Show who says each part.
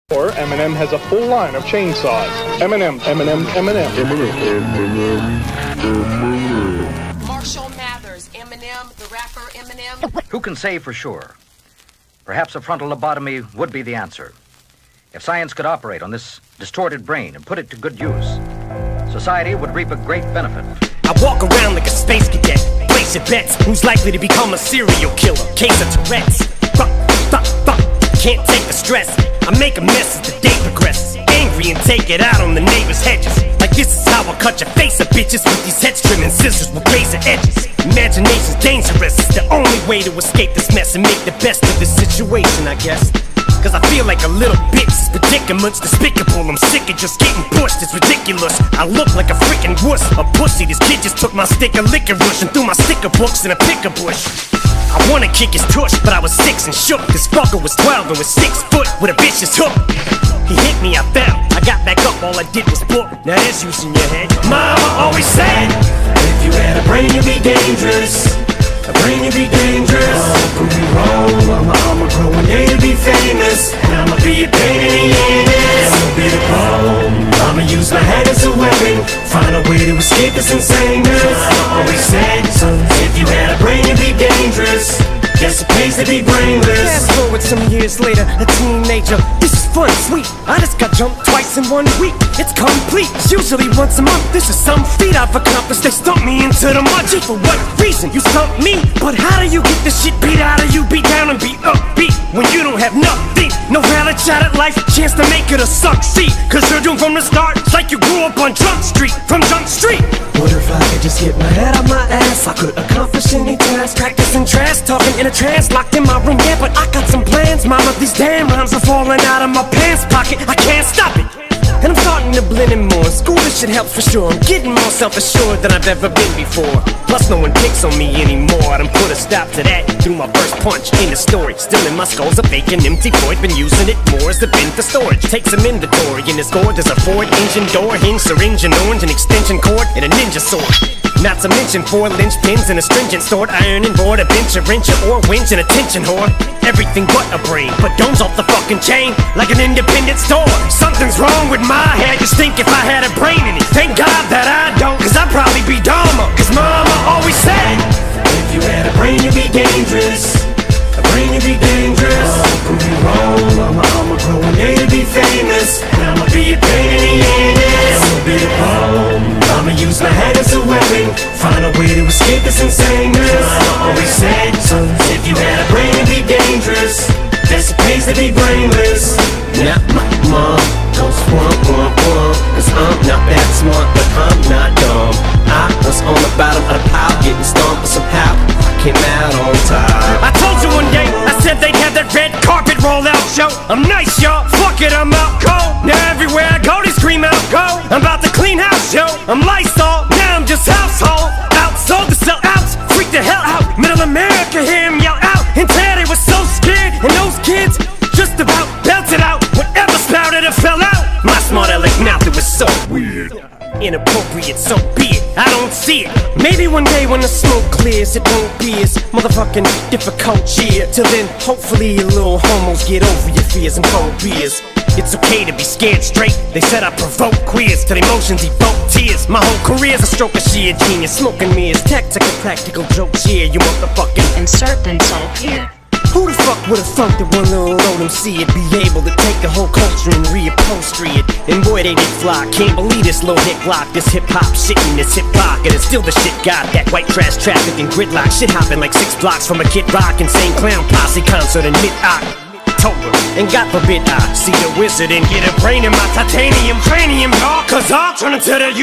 Speaker 1: Or Eminem has a full line of chainsaws. Eminem.
Speaker 2: Marshall Mathers, Eminem, the rapper Eminem.
Speaker 3: Who can say for sure? Perhaps a frontal lobotomy would be the answer. If science could operate on this distorted brain and put it to good use, society would reap a great benefit.
Speaker 4: I walk around like a space cadet, place your bets. Who's likely to become a serial killer? Case of Tourette's. Can't take the stress. I make a mess as the day progresses. Angry and take it out on the neighbor's hedges. Like this is how I cut your face of bitches with these hedge trimming scissors with razor edges. Imagination's dangerous. It's the only way to escape this mess and make the best of this situation, I guess. Cause I feel like a little bitch. This predicament's despicable. I'm sick of just getting pushed. It's ridiculous. I look like a freaking wuss, a pussy. This kid just took my stick of licorice and threw my sticker books in a picker bush. I wanna kick his tush, but I was 6 and shook. This fucker was 12 and was 6 foot with a vicious hook. He hit me, I fell. I got back up, all I did was book. Now there's use in your head. Mama always said, if you had a brain, you'd be dangerous. A brain, you'd be dangerous. Prove me wrong, I'ma grow one day to be famous. And I'ma be a pain in the anus. I'ma be the problem. I'ma use my head as a weapon. Find a way to escape this insaneness. Mama always said, if you had a brain, you'd be dangerous. Guess it pays to be brainless. Fast forward some years later, a teenager. This is fun, sweet. I just got jumped twice in 1 week. It's complete. It's usually once a month. This is some feat I've accomplished. They stumped me into the mud. Gee, for what reason? You stumped me. But how do you get the shit beat out of you? Be down and be upbeat when you don't have nothing. No valid shot at life, chance to make it or succeed. Cause you're doomed from the start. It's like you grew up on Jump Street. From Jump Street. What if I could just get my head out my ass? I could accomplish any task. Practicing trash, talking in a trance. Locked in my room, yeah, but I got some plans. Mama, these damn rhymes are falling out of my pants pocket. I can't stop it. And I'm starting to blend in more. School, this shit helps for sure. I'm getting more self-assured than I've ever been before. Plus no one picks on me anymore. I done put a stop to that through my first punch in the story. Still in my skull's a fake and empty void. Been using it more as the bin for storage. Take some inventory in this gourd. There's a Ford engine door, hinge, syringe, and orange, an extension cord, and a ninja sword. Not to mention 4 linchpins and a stringent stored iron and board, a bench, a wrench, or winch, and a tension whore. Everything but a brain, but domes off the fucking chain like an independent store. Something's wrong with my head, just think if I had a brain in it. Thank God that I don't, cause I'd probably be dumber. Cause mama always said, if you had a brain you'd be dangerous. A brain you'd be dangerous. Prove me wrong, I'ma grow one day to be famous. And I'ma be a pain in the anus. I'ma be the problem. I'ma use my head as a weapon. Find a way to escape this insaneness. Mama always said, if you had a brain you'd be dangerous. Guess it pays to be brainless. Now my mom goes womp womp womp. Cause I'm not that smart, but I'm not dumb. I was on the bottom of the pile, getting stomped, but somehow I came out on top. I told you one day, I said they'd have that red carpet rollout show. I'm nice, y'all, fuck it, I'm out cold. Now everywhere I go, they scream out, go. I'm about to clean house, yo. I'm Lysol, now I'm just household. Outsold to sell outs, freak the hell out. Middle America, hear him yell out. And Teddy was so scared, and those kids just about belted out. Whatever spouted or fell out. My smart aleck mouth, it was so weird. Inappropriate, so be it, I don't see it. Maybe one day when the smoke clears, it won't be as motherfucking difficult, yeah. Till then, hopefully you little homos get over your fears and phobias. It's okay to be scared straight. They said I provoke queers till emotions evoke tears. My whole career's a stroke of sheer genius. Smoking me is tactical, practical jokes, yeah. You motherfucking
Speaker 2: Insert insult here.
Speaker 4: who the fuck would've thunk that one little old MC would be able to take a whole culture and reupholstery it? And boy, they did fly. Can't believe this little hit block, this hip-hop shit in this hip pocket. And still the shit got that white trash traffic and gridlock. Shit hopping like 6 blocks from a Kid Rock insane clown posse concert in mid-October. And God forbid I see the wizard and get a brain in my titanium cranium, y'all. Cause I'll turn into the